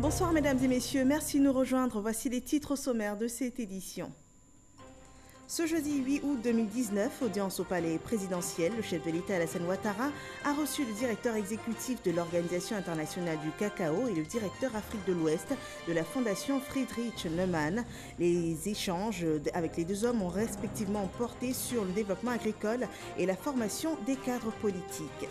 Bonsoir mesdames et messieurs, merci de nous rejoindre. Voici les titres au sommaire de cette édition. Ce jeudi 8 août 2019, audience au palais présidentiel, le chef de l'État Alassane Ouattara a reçu le directeur exécutif de l'Organisation internationale du cacao et le directeur Afrique de l'Ouest de la Fondation Friedrich Naumann. Les échanges avec les deux hommes ont respectivement porté sur le développement agricole et la formation des cadres politiques.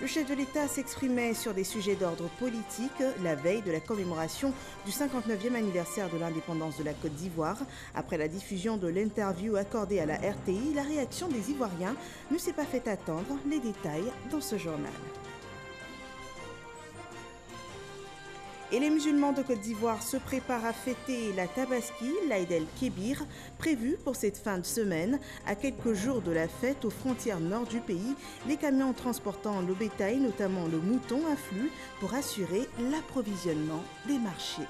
Le chef de l'État s'exprimait sur des sujets d'ordre politique la veille de la commémoration du 59e anniversaire de l'indépendance de la Côte d'Ivoire. Après la diffusion de l'interview accordée à la RTI, la réaction des Ivoiriens ne s'est pas fait attendre. Les détails dans ce journal. Et les musulmans de Côte d'Ivoire se préparent à fêter la Tabaski, l'Aïd el-Kébir, prévue pour cette fin de semaine. À quelques jours de la fête aux frontières nord du pays, les camions transportant le bétail, notamment le mouton, affluent pour assurer l'approvisionnement des marchés.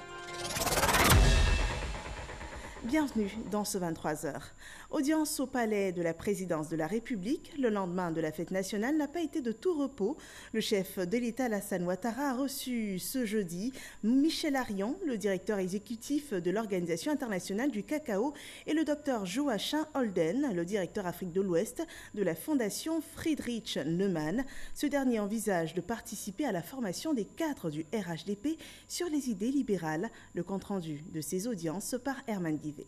Bienvenue dans ce 23h. Audience au palais de la présidence de la République. Le lendemain de la fête nationale n'a pas été de tout repos. Le chef de l'État Alassane Ouattara a reçu ce jeudi Michel Arion, le directeur exécutif de l'Organisation internationale du cacao, et le docteur Joachim Holden, le directeur Afrique de l'Ouest de la Fondation Friedrich Naumann. Ce dernier envisage de participer à la formation des cadres du RHDP sur les idées libérales. Le compte-rendu de ces audiences par Herman Guivet.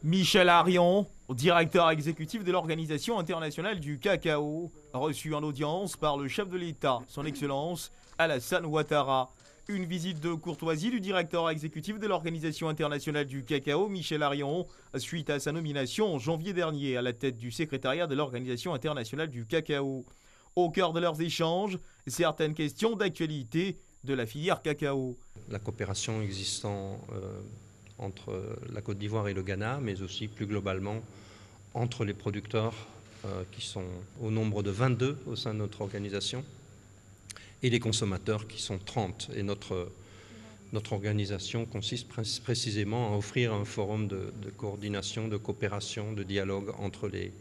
Michel Arion, directeur exécutif de l'Organisation internationale du cacao, reçu en audience par le chef de l'État, son Excellence Alassane Ouattara. Une visite de courtoisie du directeur exécutif de l'Organisation internationale du cacao, Michel Arion, suite à sa nomination en janvier dernier à la tête du secrétariat de l'Organisation internationale du cacao. Au cœur de leurs échanges, certaines questions d'actualité de la filière cacao. La coopération existant entre la Côte d'Ivoire et le Ghana, mais aussi plus globalement entre les producteurs qui sont au nombre de 22 au sein de notre organisation et les consommateurs qui sont 30. Et notre organisation consiste précisément à offrir un forum de coordination, de coopération, de dialogue entre les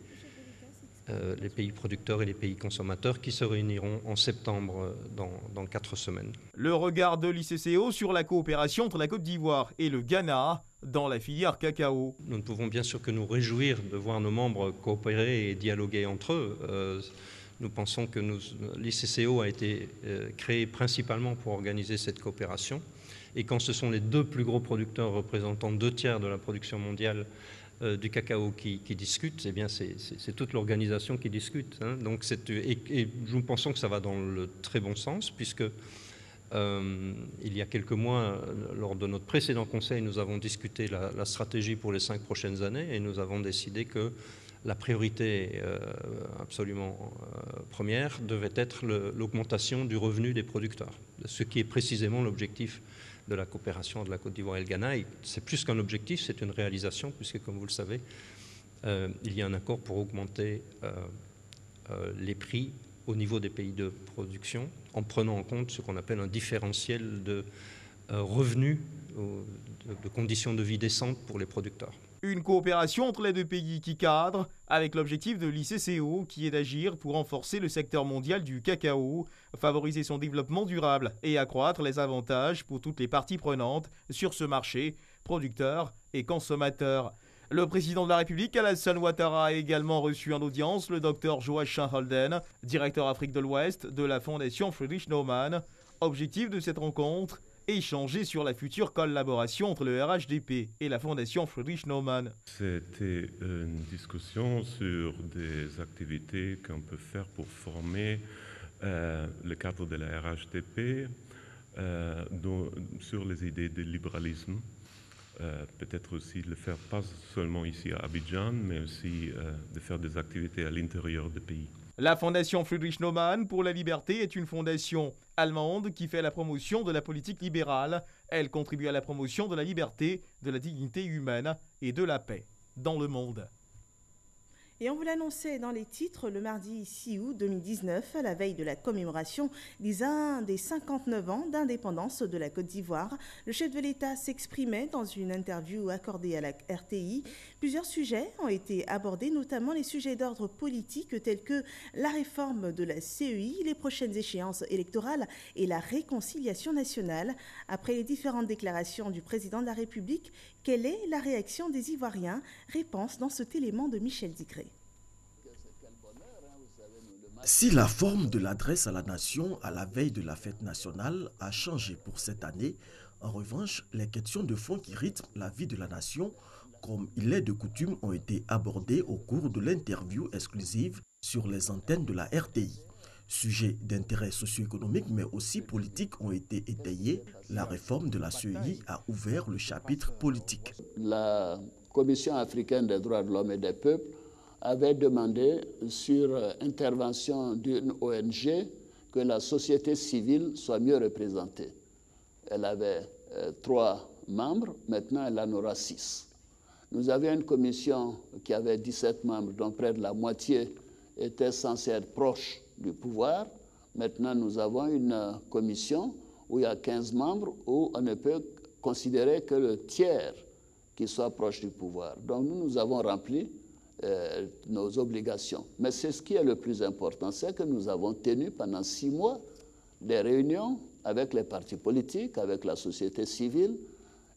pays producteurs et les pays consommateurs qui se réuniront en septembre dans 4 semaines. Le regard de l'ICCO sur la coopération entre la Côte d'Ivoire et le Ghana dans la filière cacao. Nous ne pouvons bien sûr que nous réjouir de voir nos membres coopérer et dialoguer entre eux. Nous pensons que l'ICCO a été créé principalement pour organiser cette coopération. Et quand ce sont les deux plus gros producteurs représentant 2/3 de la production mondiale du cacao qui discutent, eh bien c'est toute l'organisation qui discute. Hein. Donc et nous pensons que ça va dans le très bon sens, puisque il y a quelques mois, lors de notre précédent conseil, nous avons discuté la stratégie pour les 5 prochaines années et nous avons décidé que la priorité absolument première devait être l'augmentation du revenu des producteurs, ce qui est précisément l'objectif de la coopération de la Côte d'Ivoire et le Ghana. Et c'est plus qu'un objectif, c'est une réalisation, puisque comme vous le savez, il y a un accord pour augmenter les prix au niveau des pays de production, en prenant en compte ce qu'on appelle un différentiel de revenus, de conditions de vie décentes pour les producteurs. Une coopération entre les deux pays qui cadre avec l'objectif de l'ICCO qui est d'agir pour renforcer le secteur mondial du cacao, favoriser son développement durable et accroître les avantages pour toutes les parties prenantes sur ce marché, producteurs et consommateurs. Le président de la République, Alassane Ouattara, a également reçu en audience le docteur Joachim Holden, directeur Afrique de l'Ouest de la Fondation Friedrich Naumann. Objectif de cette rencontre, échanger sur la future collaboration entre le RHDP et la Fondation Friedrich Naumann. C'était une discussion sur des activités qu'on peut faire pour former le cadre de la RHDP sur les idées de libéralisme. Peut-être aussi le faire pas seulement ici à Abidjan, mais aussi de faire des activités à l'intérieur du pays. La Fondation Friedrich Naumann pour la liberté est une fondation allemande qui fait la promotion de la politique libérale. Elle contribue à la promotion de la liberté, de la dignité humaine et de la paix dans le monde. Et on vous l'annonçait dans les titres, le mardi 6 août 2019, à la veille de la commémoration des 59 ans d'indépendance de la Côte d'Ivoire, le chef de l'État s'exprimait dans une interview accordée à la RTI. Plusieurs sujets ont été abordés, notamment les sujets d'ordre politique tels que la réforme de la CEI, les prochaines échéances électorales et la réconciliation nationale. Après les différentes déclarations du président de la République, quelle est la réaction des Ivoiriens? Réponse dans cet élément de Michel Digré. Si la forme de l'adresse à la nation à la veille de la fête nationale a changé pour cette année, en revanche, les questions de fond qui rythment la vie de la nation, comme il est de coutume, ont été abordées au cours de l'interview exclusive sur les antennes de la RTI. Sujets d'intérêt socio-économique mais aussi politique ont été étayés. La réforme de la CEI a ouvert le chapitre politique. La Commission africaine des droits de l'homme et des peuples avait demandé, sur intervention d'une ONG, que la société civile soit mieux représentée. Elle avait 3 membres, maintenant elle en aura 6. Nous avions une commission qui avait 17 membres, dont près de la moitié était censée être proche du pouvoir. Maintenant, nous avons une commission où il y a 15 membres, où on ne peut considérer que le tiers qui soit proche du pouvoir. Donc nous avons rempli nos obligations. Mais c'est ce qui est le plus important, c'est que nous avons tenu pendant 6 mois des réunions avec les partis politiques, avec la société civile,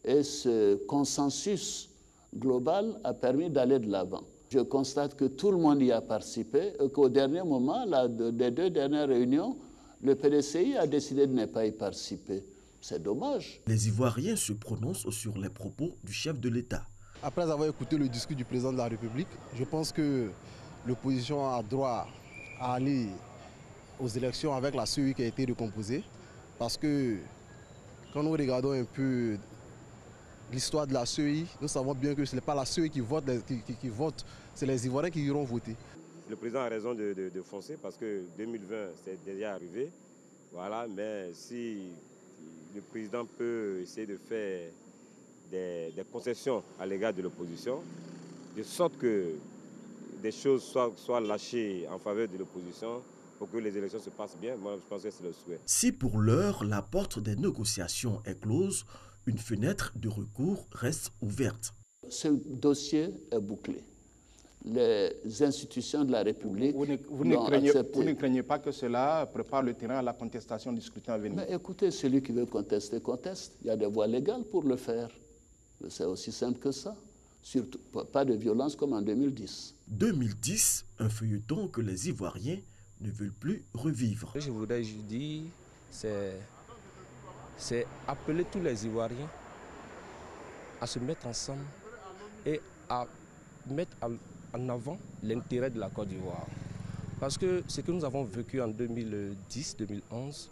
et ce consensus global a permis d'aller de l'avant. Je constate que tout le monde y a participé et qu'au dernier moment, des 2 dernières réunions, le PDCI a décidé de ne pas y participer. C'est dommage. Les Ivoiriens se prononcent sur les propos du chef de l'État. Après avoir écouté le discours du président de la République, je pense que l'opposition a droit à aller aux élections avec la CEI qui a été recomposée. Parce que quand nous regardons un peu l'histoire de la CEI, nous savons bien que ce n'est pas la CEI qui vote, c'est les Ivoiriens qui iront voter. Le président a raison de foncer parce que 2020, c'est déjà arrivé. Voilà, mais si le président peut essayer de faire des concessions à l'égard de l'opposition, de sorte que des choses soient lâchées en faveur de l'opposition pour que les élections se passent bien, moi je pense que c'est le souhait. Si pour l'heure, la porte des négociations est close, une fenêtre de recours reste ouverte. Ce dossier est bouclé. Les institutions de la République vous ne craignez pas que cela prépare le terrain à la contestation du scrutin à venir? Mais écoutez, celui qui veut contester, conteste. Il y a des voies légales pour le faire. C'est aussi simple que ça. Surtout, pas de violence comme en 2010. 2010, un feuilleton que les Ivoiriens ne veulent plus revivre. Je voudrais dire, c'est appeler tous les Ivoiriens à se mettre ensemble et à mettre en avant l'intérêt de la Côte d'Ivoire. Parce que ce que nous avons vécu en 2010-2011,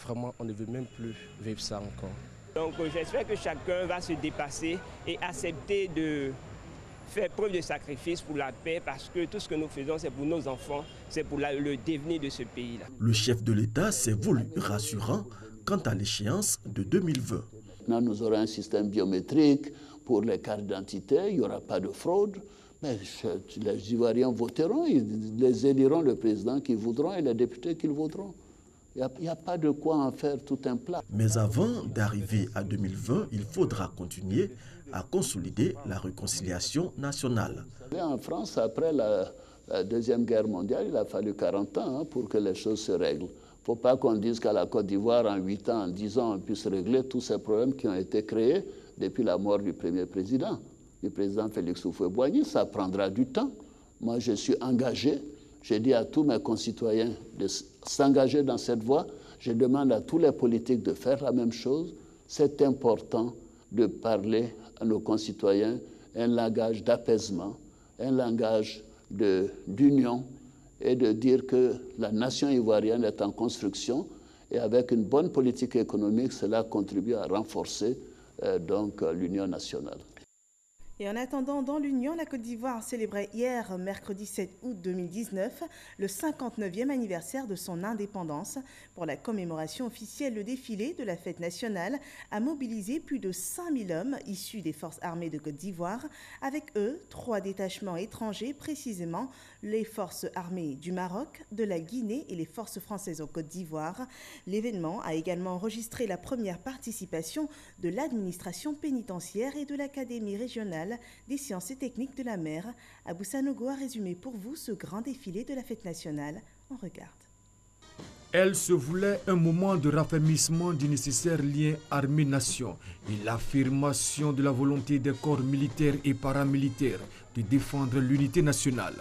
vraiment, on ne veut même plus vivre ça encore. Donc j'espère que chacun va se dépasser et accepter de faire preuve de sacrifice pour la paix, parce que tout ce que nous faisons, c'est pour nos enfants, c'est pour le devenir de ce pays-là. Le chef de l'État s'est voulu rassurant quant à l'échéance de 2020. Maintenant, nous aurons un système biométrique pour les cartes d'identité, il n'y aura pas de fraude. Mais les Ivoiriens voteront, ils les éliront le président qu'ils voudront et les députés qu'ils voudront. Il n'y a pas de quoi en faire tout un plat. Mais avant d'arriver à 2020, il faudra continuer à consolider la réconciliation nationale. En France, après la Deuxième Guerre mondiale, il a fallu 40 ans pour que les choses se règlent. Il ne faut pas qu'on dise qu'à la Côte d'Ivoire, en 8 ans, en 10 ans, on puisse régler tous ces problèmes qui ont été créés depuis la mort du premier président, du président Félix Houphouët-Boigny. Ça prendra du temps. Moi, je suis engagé. J'ai dit à tous mes concitoyens de s'engager dans cette voie. Je demande à tous les politiques de faire la même chose. C'est important de parler à nos concitoyens un langage d'apaisement, un langage d'union et de dire que la nation ivoirienne est en construction et avec une bonne politique économique, cela contribue à renforcer donc l'union nationale. Et en attendant, dans l'Union, la Côte d'Ivoire célébrait hier, mercredi 7 août 2019, le 59e anniversaire de son indépendance. Pour la commémoration officielle, le défilé de la fête nationale a mobilisé plus de 5000 hommes issus des forces armées de Côte d'Ivoire. Avec eux, 3 détachements étrangers, précisément les forces armées du Maroc, de la Guinée et les forces françaises en Côte d'Ivoire. L'événement a également enregistré la première participation de l'administration pénitentiaire et de l'Académie régionale des sciences et techniques de la mer. Abou Sanogo a résumé pour vous ce grand défilé de la fête nationale. On regarde. Elle se voulait un moment de raffermissement du nécessaire lien armée-nation et l'affirmation de la volonté des corps militaires et paramilitaires de défendre l'unité nationale.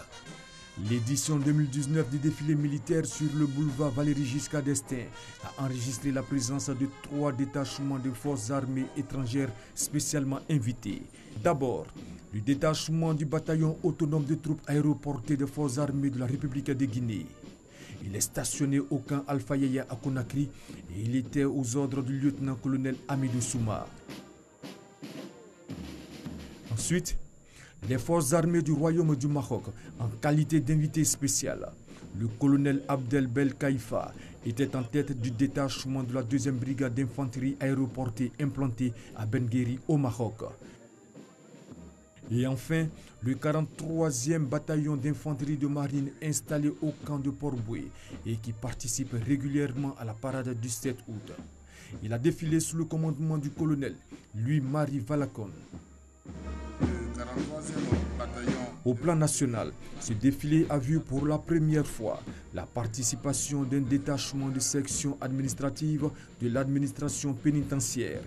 L'édition 2019 du défilé militaire sur le boulevard Valéry Giscard d'Estaing a enregistré la présence de 3 détachements de forces armées étrangères spécialement invités. D'abord, le détachement du bataillon autonome de troupes aéroportées des forces armées de la République de Guinée. Il est stationné au camp Alpha Yaya à Conakry et il était aux ordres du lieutenant-colonel Amidou Souma. Ensuite, les forces armées du Royaume du Maroc, en qualité d'invité spécial. Le colonel Abdel Bel Kaïfa était en tête du détachement de la 2e brigade d'infanterie aéroportée implantée à Benguéri au Maroc. Et enfin, le 43e bataillon d'infanterie de marine installé au camp de Port-Boué et qui participe régulièrement à la parade du 7 août. Il a défilé sous le commandement du colonel Louis-Marie Valacon. Au plan national, ce défilé a vu pour la première fois la participation d'un détachement de section administrative de l'administration pénitentiaire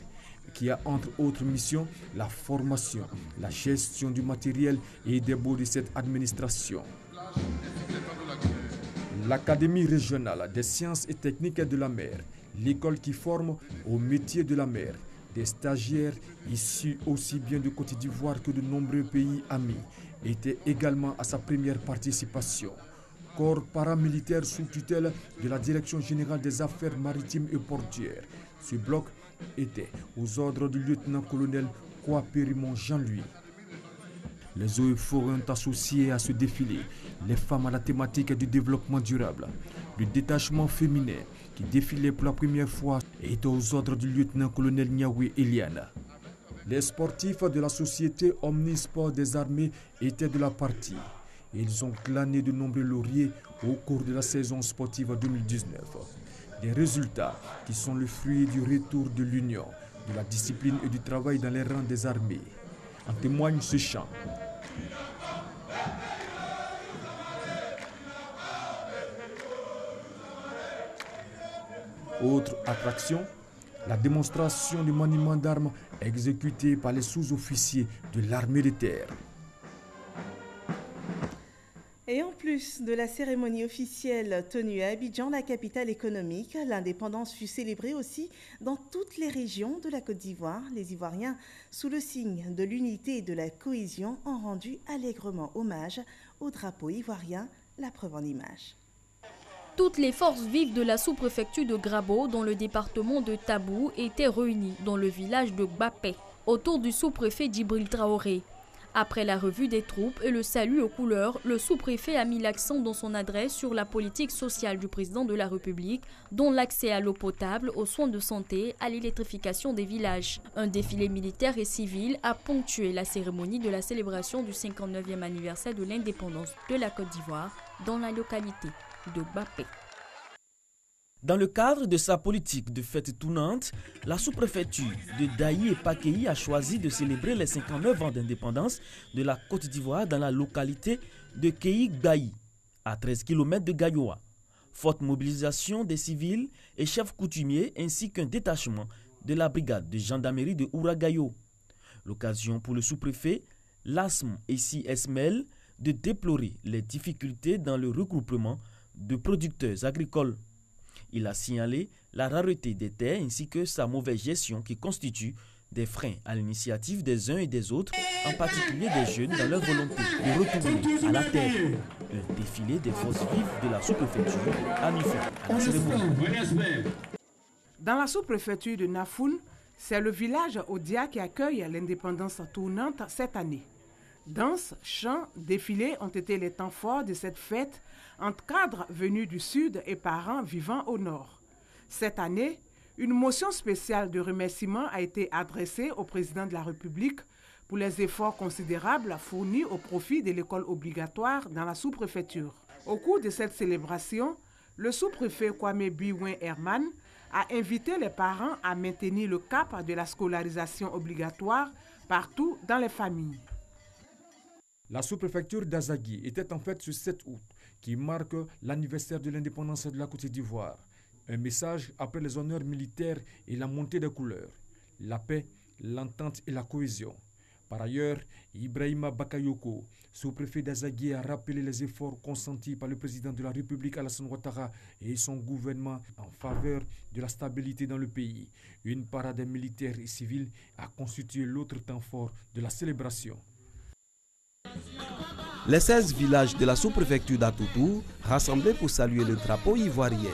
qui a entre autres missions la formation, la gestion du matériel et des baux de cette administration. L'Académie régionale des sciences et techniques de la mer, l'école qui forme au métier de la mer, des stagiaires issus aussi bien de Côte d'Ivoire que de nombreux pays amis, étaient également à sa première participation. Corps paramilitaire sous tutelle de la Direction générale des affaires maritimes et portuaires. Ce bloc était aux ordres du lieutenant-colonel Kouapérimon Jean-Louis. Les eaux et forêts ont associé à ce défilé les femmes à la thématique du développement durable. Le détachement féminin qui défilait pour la première fois était aux ordres du lieutenant-colonel Niaoué Eliane. Les sportifs de la société Omnisport des armées étaient de la partie. Ils ont glané de nombreux lauriers au cours de la saison sportive 2019. Des résultats qui sont le fruit du retour de l'union, de la discipline et du travail dans les rangs des armées. En témoigne ce chant. Autre attraction, la démonstration du maniement d'armes exécutée par les sous-officiers de l'armée de terre. Et en plus de la cérémonie officielle tenue à Abidjan, la capitale économique, l'indépendance fut célébrée aussi dans toutes les régions de la Côte d'Ivoire. Les Ivoiriens, sous le signe de l'unité et de la cohésion, ont rendu allègrement hommage au drapeau ivoirien, la preuve en image. Toutes les forces vives de la sous-préfecture de Grabo, dans le département de Tabou, étaient réunies dans le village de Gbapé, autour du sous-préfet Djibril Traoré. Après la revue des troupes et le salut aux couleurs, le sous-préfet a mis l'accent dans son adresse sur la politique sociale du président de la République, dont l'accès à l'eau potable, aux soins de santé, à l'électrification des villages. Un défilé militaire et civil a ponctué la cérémonie de la célébration du 59e anniversaire de l'indépendance de la Côte d'Ivoire dans la localité de Gbapé. Dans le cadre de sa politique de fête tournante, la sous-préfecture de Daï et Pakéi a choisi de célébrer les 59 ans d'indépendance de la Côte d'Ivoire dans la localité de Kéi-Gaï, à 13 km de Gayoa. Forte mobilisation des civils et chefs coutumiers ainsi qu'un détachement de la brigade de gendarmerie de Ouragayo. L'occasion pour le sous-préfet, Lasm Essi Esmel, de déplorer les difficultés dans le regroupement de producteurs agricoles. Il a signalé la rareté des terres ainsi que sa mauvaise gestion qui constitue des freins à l'initiative des uns et des autres, en particulier des jeunes dans leur volonté de retourner à la terre. Un défilé des forces vives de la sous-préfecture a mis fin à la cérémonie. Dans la sous-préfecture de Nafoun, C'est le village Odia qui accueille l'indépendance tournante cette année. Danses, chants, défilés ont été les temps forts de cette fête entre cadres venus du sud et parents vivant au nord. Cette année, une motion spéciale de remerciement a été adressée au président de la République pour les efforts considérables fournis au profit de l'école obligatoire dans la sous-préfecture. Au cours de cette célébration, le sous-préfet Kwame Biwen Herman a invité les parents à maintenir le cap de la scolarisation obligatoire partout dans les familles. La sous-préfecture d'Azagui était en fête ce 7 août, qui marque l'anniversaire de l'indépendance de la Côte d'Ivoire. Un message après les honneurs militaires et la montée des couleurs, la paix, l'entente et la cohésion. Par ailleurs, Ibrahima Bakayoko, sous-préfet d'Azagui, a rappelé les efforts consentis par le président de la République Alassane Ouattara et son gouvernement en faveur de la stabilité dans le pays. Une parade militaire et civile a constitué l'autre temps fort de la célébration. Les 16 villages de la sous-préfecture d'Atoutou rassemblés pour saluer le drapeau ivoirien.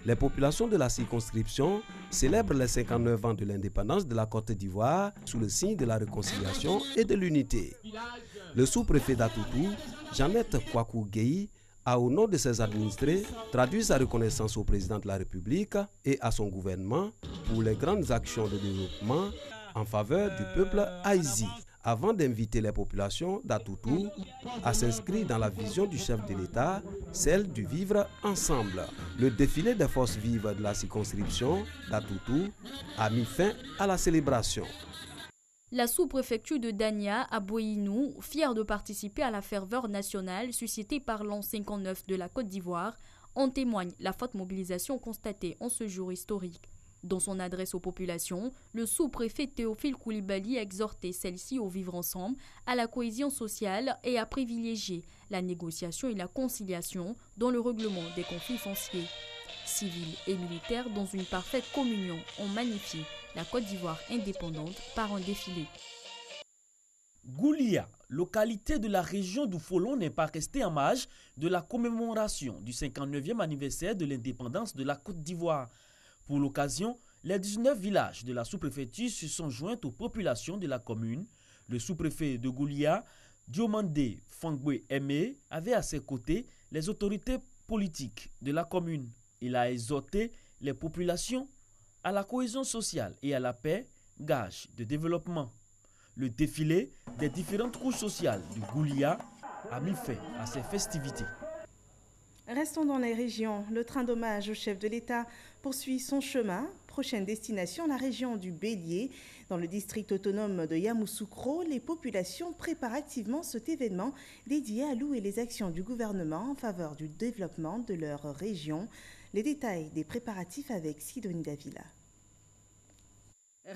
Les populations de la circonscription célèbrent les 59 ans de l'indépendance de la Côte d'Ivoire sous le signe de la réconciliation et de l'unité. Le sous-préfet d'Atoutou, Jeannette Kwaku Gueye, a au nom de ses administrés traduit sa reconnaissance au président de la République et à son gouvernement pour les grandes actions de développement en faveur du peuple haïti, avant d'inviter les populations d'Atoutou à s'inscrire dans la vision du chef de l'État, celle du vivre ensemble. Le défilé des forces vives de la circonscription d'Atoutou a mis fin à la célébration. La sous-préfecture de Dania à Boyinou, fière de participer à la ferveur nationale suscitée par l'an 59 de la Côte d'Ivoire, en témoigne la forte mobilisation constatée en ce jour historique. Dans son adresse aux populations, le sous-préfet Théophile Koulibaly a exhorté celles-ci au vivre ensemble, à la cohésion sociale et à privilégier la négociation et la conciliation dans le règlement des conflits fonciers. Civils et militaires, dans une parfaite communion, ont magnifié la Côte d'Ivoire indépendante par un défilé. Goulia, localité de la région d'Oufolon, n'est pas restée en marge de la commémoration du 59e anniversaire de l'indépendance de la Côte d'Ivoire. Pour l'occasion, les 19 villages de la sous-préfecture se sont joints aux populations de la commune. Le sous-préfet de Goulia, Diomandé Fangwe Aimé, avait à ses côtés les autorités politiques de la commune. Il a exhorté les populations à la cohésion sociale et à la paix, gage de développement. Le défilé des différentes couches sociales du Goulia a mis fin à ces festivités. Restons dans les régions. Le train d'hommage au chef de l'État poursuit son chemin. Prochaine destination, la région du Bélier. Dans le district autonome de Yamoussoukro, les populations préparent activement cet événement dédié à louer les actions du gouvernement en faveur du développement de leur région. Les détails des préparatifs avec Sidonie Davila.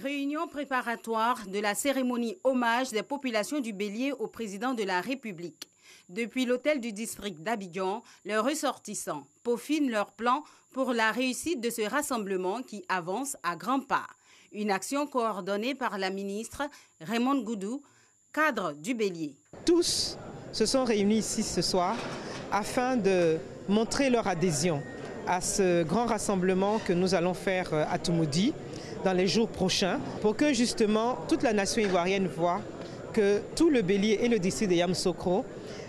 Réunion préparatoire de la cérémonie hommage des populations du Bélier au président de la République. Depuis l'hôtel du district d'Abidjan, les ressortissants peaufinent leur plan pour la réussite de ce rassemblement qui avance à grands pas. Une action coordonnée par la ministre Raymond Goudou, cadre du Bélier. Tous se sont réunis ici ce soir afin de montrer leur adhésion à ce grand rassemblement que nous allons faire à Toumoudi dans les jours prochains pour que justement toute la nation ivoirienne voit que tout le Bélier et le district de Yamoussoukro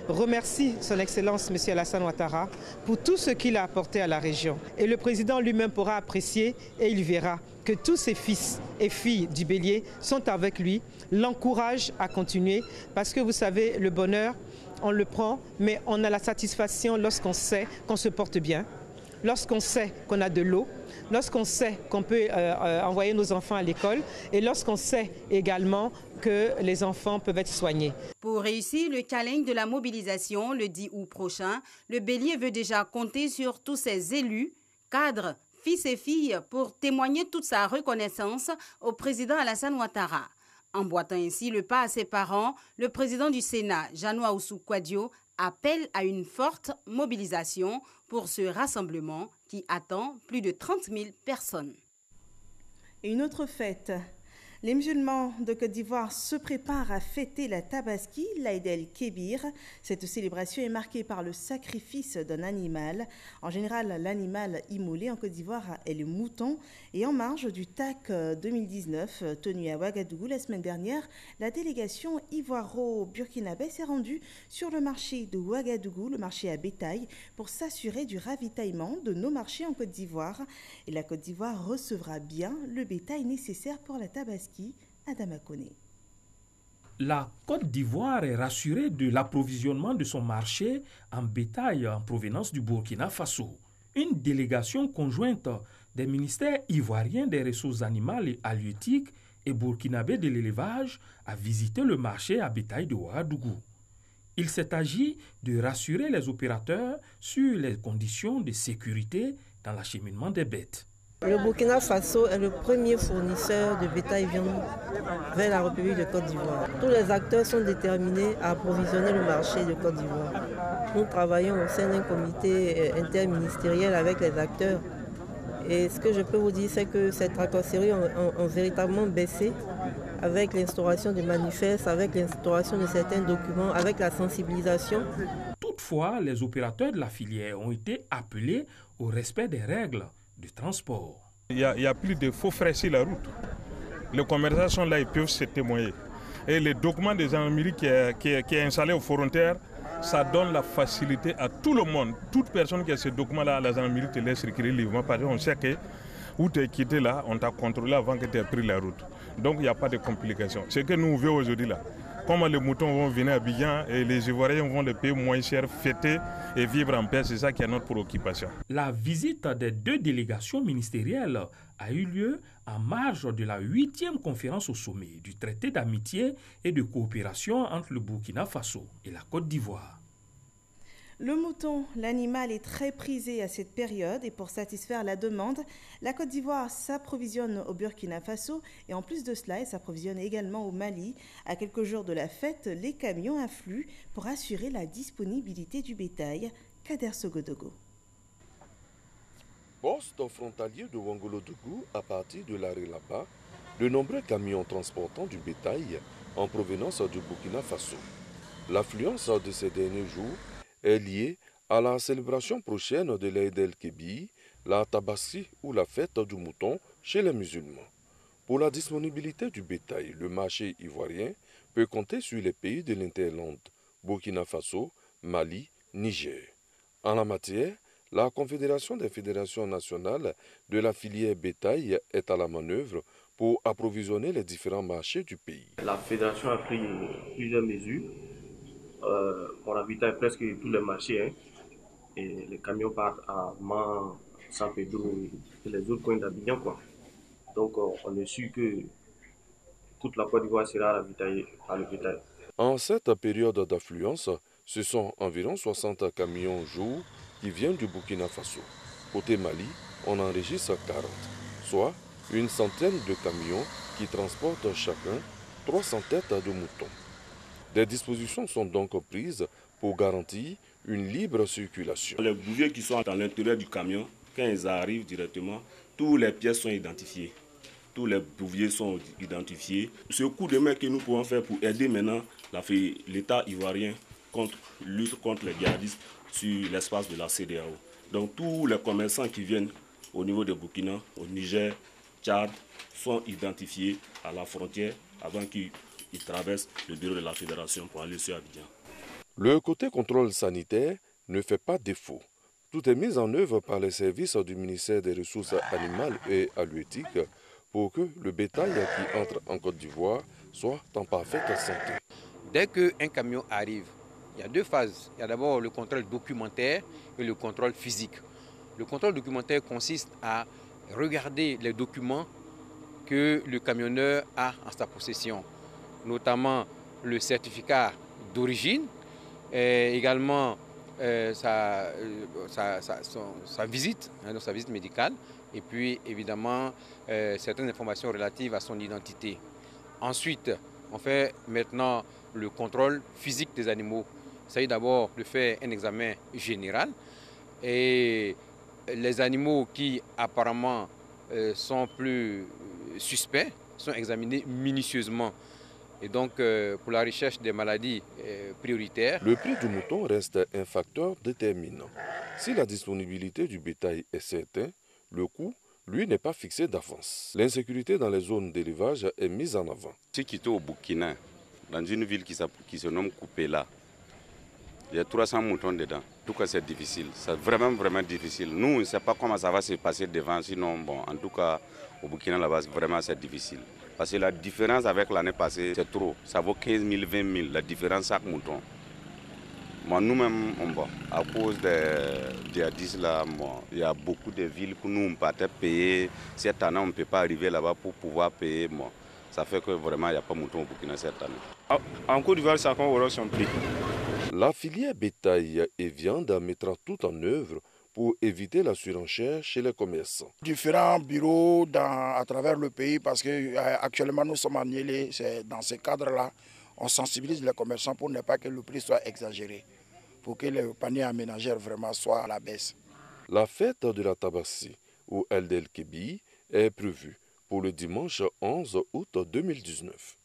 remercie son Excellence M. Alassane Ouattara pour tout ce qu'il a apporté à la région. Et le président lui-même pourra apprécier et il verra que tous ses fils et filles du Bélier sont avec lui, l'encouragent à continuer parce que vous savez, le bonheur, on le prend, mais on a la satisfaction lorsqu'on sait qu'on se porte bien, lorsqu'on sait qu'on a de l'eau, lorsqu'on sait qu'on peut envoyer nos enfants à l'école et lorsqu'on sait également que les enfants peuvent être soignés. Pour réussir le challenge de la mobilisation le 10 août prochain, le Bélier veut déjà compter sur tous ses élus, cadres, fils et filles pour témoigner toute sa reconnaissance au président Alassane Ouattara. Emboîtant ainsi le pas à ses parents, le président du Sénat, Janoua Oussou-Kouadio, appelle à une forte mobilisation pour ce rassemblement qui attend plus de 30 000 personnes. Et une autre fête. Les musulmans de Côte d'Ivoire se préparent à fêter la Tabaski, l'Aïd el-Kébir. Cette célébration est marquée par le sacrifice d'un animal. En général, l'animal immolé en Côte d'Ivoire est le mouton. Et en marge du TAC 2019 tenu à Ouagadougou la semaine dernière, la délégation ivoiro-burkinabé s'est rendue sur le marché de Ouagadougou, le marché à bétail, pour s'assurer du ravitaillement de nos marchés en Côte d'Ivoire. Et la Côte d'Ivoire recevra bien le bétail nécessaire pour la Tabaski. Adama Koné. La Côte d'Ivoire est rassurée de l'approvisionnement de son marché en bétail en provenance du Burkina Faso. Une délégation conjointe des ministères ivoiriens des ressources animales et halieutiques et burkinabé de l'élevage a visité le marché à bétail de Ouagadougou. Il s'est agi de rassurer les opérateurs sur les conditions de sécurité dans l'acheminement des bêtes. Le Burkina Faso est le premier fournisseur de bétail viande vers la République de Côte d'Ivoire. Tous les acteurs sont déterminés à approvisionner le marché de Côte d'Ivoire. Nous travaillons au sein d'un comité interministériel avec les acteurs. Et ce que je peux vous dire, c'est que ces tracasseries ont véritablement baissé avec l'instauration des manifestes, avec l'instauration de certains documents, avec la sensibilisation. Toutefois, les opérateurs de la filière ont été appelés au respect des règles de transport. Il y a plus de faux frais sur la route. Les commerçants sont là, ils peuvent se témoigner. Et le document des gendarmeries qui est installé aux frontières, ça donne la facilité à tout le monde. Toute personne qui a ce document-là, la gendarmerie te laisse recueillir librement parce qu'on sait que où tu es quitté là, on t'a contrôlé avant que tu aies pris la route. Donc il n'y a pas de complications. Ce que nous voyons aujourd'hui là, comment les moutons vont venir à Abidjan et les Ivoiriens vont les payer moins cher, fêter et vivre en paix, c'est ça qui est notre préoccupation. La visite des deux délégations ministérielles a eu lieu en marge de la 8e conférence au sommet du traité d'amitié et de coopération entre le Burkina Faso et la Côte d'Ivoire. Le mouton, l'animal est très prisé à cette période et pour satisfaire la demande, la Côte d'Ivoire s'approvisionne au Burkina Faso et en plus de cela, elle s'approvisionne également au Mali. À quelques jours de la fête, les camions affluent pour assurer la disponibilité du bétail. Kader Sogodogo. Poste frontalier de Ouagadougou, à partir de l'arrêt là-bas, de nombreux camions transportant du bétail en provenance du Burkina Faso. L'affluence de ces derniers jours est liée à la célébration prochaine de l'Aïd el-Kébir, la Tabaski ou la fête du mouton chez les musulmans. Pour la disponibilité du bétail, le marché ivoirien peut compter sur les pays de l'Interland, Burkina Faso, Mali, Niger. En la matière, la Confédération des fédérations nationales de la filière bétail est à la manœuvre pour approvisionner les différents marchés du pays. La fédération a pris plusieurs mesures. On ravitaille presque tous les marchés et les camions partent à Man, San Pedro et les autres coins d'Abidjan. Donc on est sûr que toute la Côte d'Ivoire sera ravitaillée par le bétail. En cette période d'affluence, ce sont environ 60 camions jour qui viennent du Burkina Faso. Côté Mali, on enregistre 40, soit une centaine de camions qui transportent chacun 300 têtes de moutons. Des dispositions sont donc prises pour garantir une libre circulation. Les bouviers qui sont à l'intérieur du camion, quand ils arrivent directement, toutes les pièces sont identifiées. Tous les bouviers sont identifiés. Ce coup de main que nous pouvons faire pour aider maintenant l'État ivoirien lutte contre les djihadistes sur l'espace de la CEDEAO. Donc tous les commerçants qui viennent au niveau de Burkina, au Niger, Tchad, sont identifiés à la frontière avant qu'ils traversent le bureau de la fédération pour aller sur Abidjan. Le côté contrôle sanitaire ne fait pas défaut. Tout est mis en œuvre par les services du ministère des Ressources animales et halieutiques pour que le bétail qui entre en Côte d'Ivoire soit en parfaite santé. Dès qu'un camion arrive, il y a deux phases. Il y a d'abord le contrôle documentaire et le contrôle physique. Le contrôle documentaire consiste à regarder les documents que le camionneur a en sa possession, notamment le certificat d'origine, également sa visite, sa visite médicale, et puis évidemment certaines informations relatives à son identité. Ensuite, on fait maintenant le contrôle physique des animaux. Il s'agit d'abord de faire un examen général et les animaux qui apparemment sont plus suspects sont examinés minutieusement. Et donc, pour la recherche des maladies prioritaires... Le prix du mouton reste un facteur déterminant. Si la disponibilité du bétail est certaine, le coût, lui, n'est pas fixé d'avance. L'insécurité dans les zones d'élevage est mise en avant. Si tu es au Burkina, dans une ville qui se nomme Koupela, il y a 300 moutons dedans. En tout cas, c'est difficile. C'est vraiment, vraiment difficile. Nous, on ne sait pas comment ça va se passer devant. Sinon, bon, en tout cas, au Burkina, là-bas, vraiment, c'est difficile. Parce que la différence avec l'année passée, c'est trop. Ça vaut 15 000, 20 000, la différence chaque mouton. Moi, nous-mêmes, à cause des djihadistes, là, il y a beaucoup de villes que nous, on partait payer. Cette année, on ne peut pas arriver là-bas pour pouvoir payer. Ça fait que vraiment, il n'y a pas de mouton au Burkina cette année. En Côte d'Ivoire, ça aura son prix. La filière bétail et viande mettra tout en œuvre pour éviter la surenchère chez les commerçants. Différents bureaux à travers le pays, parce qu'actuellement nous sommes en Niélé, c'est dans ce cadre-là, on sensibilise les commerçants pour ne pas que le prix soit exagéré, pour que les paniers aménageurs vraiment soient à la baisse. La fête de la Tabassi, ou El Del Kebi, est prévue pour le dimanche 11 août 2019.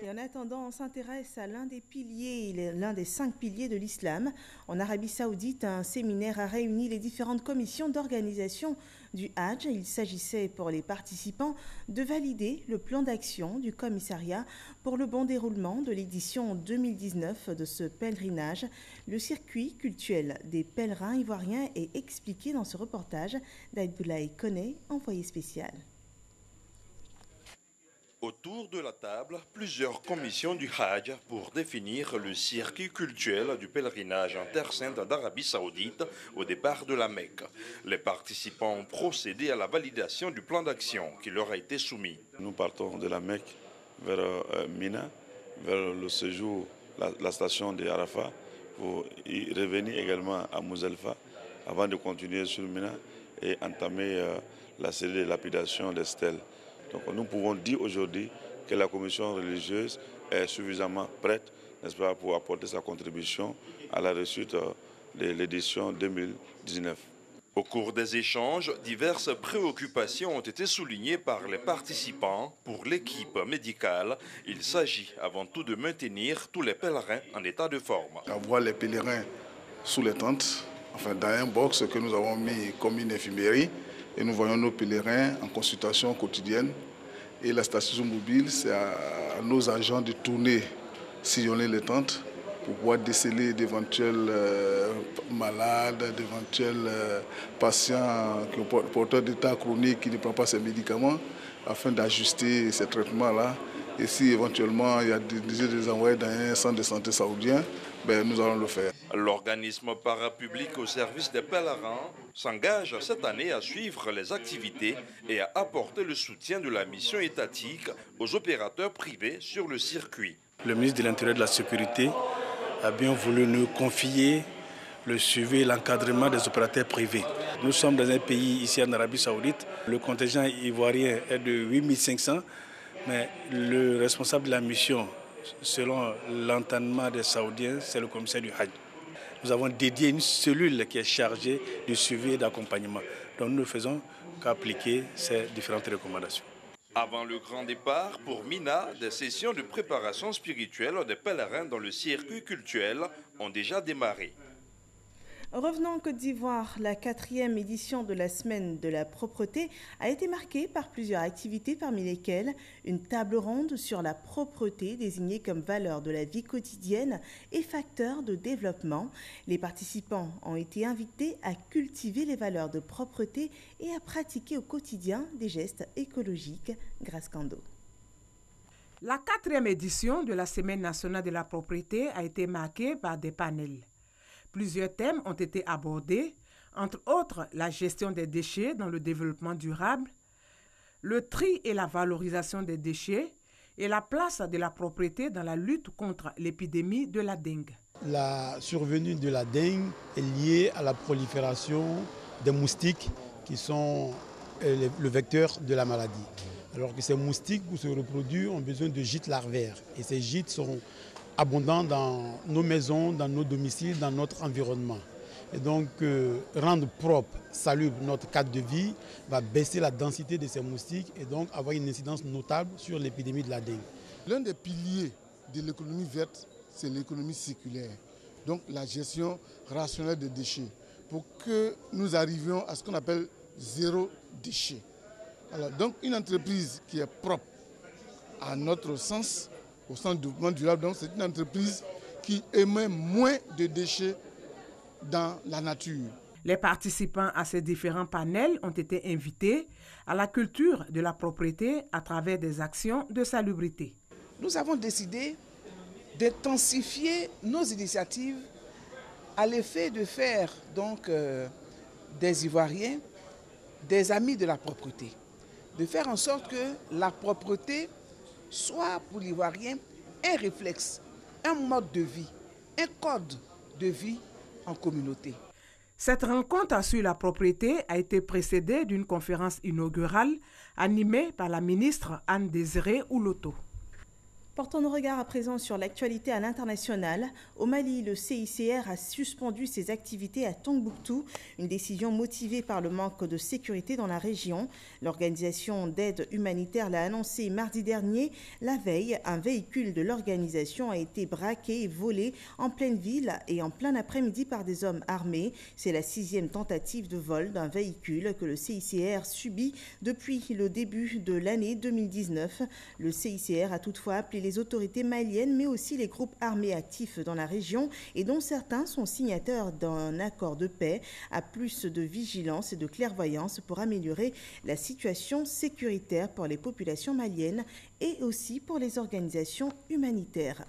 Et en attendant, on s'intéresse à l'un des piliers, l'un des 5 piliers de l'islam. En Arabie Saoudite, un séminaire a réuni les différentes commissions d'organisation du Hajj. Il s'agissait pour les participants de valider le plan d'action du commissariat pour le bon déroulement de l'édition 2019 de ce pèlerinage. Le circuit cultuel des pèlerins ivoiriens est expliqué dans ce reportage d'Abdoulaye Koné, envoyé spécial. Autour de la table, plusieurs commissions du Hajj pour définir le circuit cultuel du pèlerinage en Terre Sainte d'Arabie Saoudite au départ de la Mecque. Les participants ont procédé à la validation du plan d'action qui leur a été soumis. Nous partons de la Mecque vers Mina, vers le séjour, la station de Arafat, pour y revenir également à Mouzalfa avant de continuer sur Mina et entamer la série de lapidation des stèles. Donc nous pouvons dire aujourd'hui que la commission religieuse est suffisamment prête, n'est-ce pas, pour apporter sa contribution à la réussite de l'édition 2019. Au cours des échanges, diverses préoccupations ont été soulignées par les participants. Pour l'équipe médicale, il s'agit avant tout de maintenir tous les pèlerins en état de forme. Avoir les pèlerins sous les tentes, enfin dans un box que nous avons mis comme une infirmerie, et nous voyons nos pèlerins en consultation quotidienne. Et la station mobile, c'est à nos agents de tourner, sillonner les tentes pour pouvoir déceler d'éventuels malades, d'éventuels patients porteurs d'état chronique qui ne prennent pas ces médicaments, afin d'ajuster ces traitements-là. Et si éventuellement il y a des envoyés dans un centre de santé saoudien, nous allons le faire. L'organisme parapublic au service des pèlerins s'engage cette année à suivre les activités et à apporter le soutien de la mission étatique aux opérateurs privés sur le circuit. Le ministre de l'Intérieur et de la Sécurité a bien voulu nous confier le suivi et l'encadrement des opérateurs privés. Nous sommes dans un pays ici en Arabie Saoudite. Le contingent ivoirien est de 8500, mais le responsable de la mission, selon l'entendement des Saoudiens, c'est le commissaire du Hajj. Nous avons dédié une cellule qui est chargée du suivi et d'accompagnement. Donc nous ne faisons qu'appliquer ces différentes recommandations. Avant le grand départ, pour Mina, des sessions de préparation spirituelle des pèlerins dans le circuit cultuel ont déjà démarré. Revenons en Côte d'Ivoire, la 4e édition de la Semaine de la propreté a été marquée par plusieurs activités, parmi lesquelles une table ronde sur la propreté désignée comme valeur de la vie quotidienne et facteur de développement. Les participants ont été invités à cultiver les valeurs de propreté et à pratiquer au quotidien des gestes écologiques. Grâce Kando. La 4e édition de la Semaine nationale de la propreté a été marquée par des panels. Plusieurs thèmes ont été abordés, entre autres la gestion des déchets dans le développement durable, le tri et la valorisation des déchets et la place de la propreté dans la lutte contre l'épidémie de la dengue. La survenue de la dengue est liée à la prolifération des moustiques qui sont le vecteur de la maladie. Alors que ces moustiques, pour se reproduire, ont besoin de gîtes larvaires. Et ces gîtes sont abondants dans nos maisons, dans nos domiciles, dans notre environnement. Et donc, rendre propre, salubre notre cadre de vie va baisser la densité de ces moustiques et donc avoir une incidence notable sur l'épidémie de la dengue. L'un des piliers de l'économie verte, c'est l'économie circulaire. Donc la gestion rationnelle des déchets pour que nous arrivions à ce qu'on appelle zéro déchet. Alors, donc une entreprise qui est propre à notre sens, au sens du développement durable, donc c'est une entreprise qui émet moins de déchets dans la nature. Les participants à ces différents panels ont été invités à la culture de la propreté à travers des actions de salubrité. Nous avons décidé d'intensifier nos initiatives à l'effet de faire donc des Ivoiriens des amis de la propreté, de faire en sorte que la propreté soit pour l'Ivoirien un réflexe, un mode de vie, un code de vie en communauté. Cette rencontre sur la propriété a été précédée d'une conférence inaugurale animée par la ministre Anne-Désirée Ouloto. Portons nos regards à présent sur l'actualité à l'international. Au Mali, le CICR a suspendu ses activités à Tombouctou, une décision motivée par le manque de sécurité dans la région. L'organisation d'aide humanitaire l'a annoncé mardi dernier. La veille, un véhicule de l'organisation a été braqué et volé en pleine ville et en plein après-midi par des hommes armés. C'est la 6e tentative de vol d'un véhicule que le CICR subit depuis le début de l'année 2019. Le CICR a toutefois appelé les autorités maliennes, mais aussi les groupes armés actifs dans la région et dont certains sont signataires d'un accord de paix, à plus de vigilance et de clairvoyance pour améliorer la situation sécuritaire pour les populations maliennes et aussi pour les organisations humanitaires.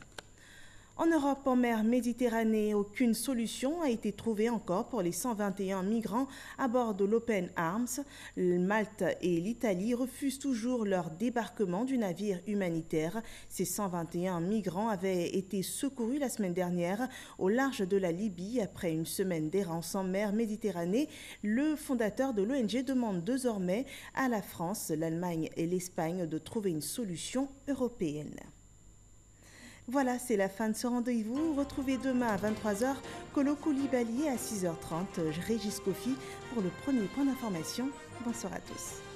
En Europe, en mer Méditerranée, aucune solution a été trouvée encore pour les 121 migrants à bord de l'Open Arms. Malte et l'Italie refusent toujours leur débarquement du navire humanitaire. Ces 121 migrants avaient été secourus la semaine dernière au large de la Libye après une semaine d'errance en mer Méditerranée. Le fondateur de l'ONG demande désormais à la France, l'Allemagne et l'Espagne de trouver une solution européenne. Voilà, c'est la fin de ce rendez-vous. Retrouvez demain à 23h Kolo Koulibaly à 6h30, Régis Kofi pour le premier point d'information. Bonsoir à tous.